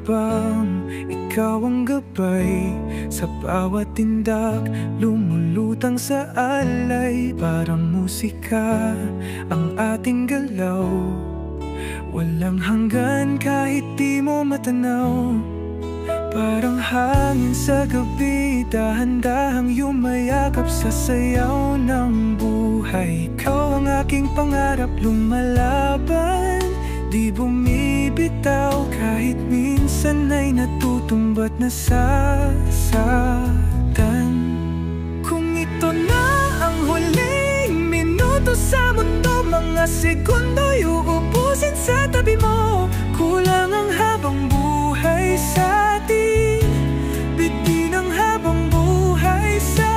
habang ikaw ang gabay. Sa bawat tindak, lumulutang sa alay. Parang musika ang ating galaw, walang hanggan kahit di mo matanaw. Parang hangin sa gabi, dahan-dahang yumayakap sa sayaw ng buhay. Ikaw ang aking pangarap, lumalaban, di bumibitaw. Kahit minsan ay natutumba't nasasaktan. Kung ito na ang huling minuto sa mundo, mga segundo uubusin sa tabi mo. Kulang ang habang buhay sa atin, bitin ang habang buhay sa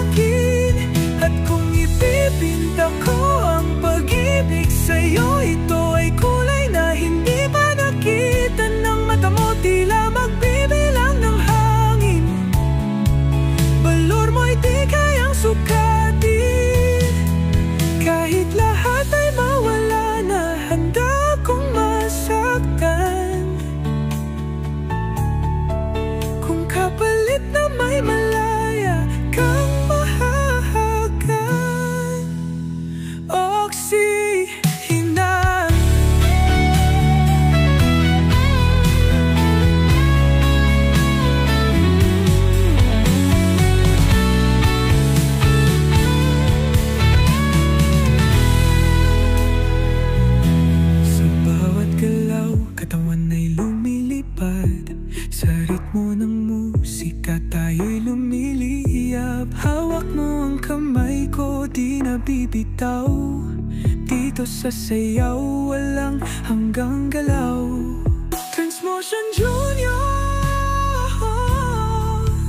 akin. At kung ipipinta ko ang pag-ibig sa'yo, ito ay kulay na hindi pa nakita ng mata mo. Tila magbibilang ng hangin, balor mo'y di kayang sukatin. Kahit lahat ay mawala na, handa kong masaktan. Kung kapalit na may malaya kang mahahagan, oksihina. Sa bawat galaw, katawan ay lumilipad. Sa ritmo ng musika tayo'y lumiliyap. Hawak mo ang kamay ko, di nabibitaw. Dito sa sayaw, walang hanggang galaw. Transmotion Junior,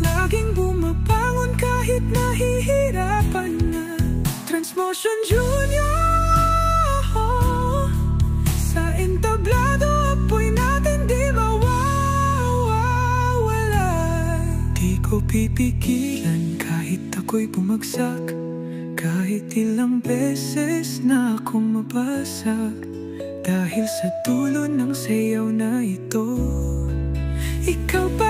laging bumabangon kahit nahihirapan na. Transmotion Junior, sa entablado apoy natin di mawawala. Di ko pipigilan kahit ako'y bumagsak, kahit ilang beses na akong mabasag. Dahil sa dulo ng sayaw na ito, ikaw pa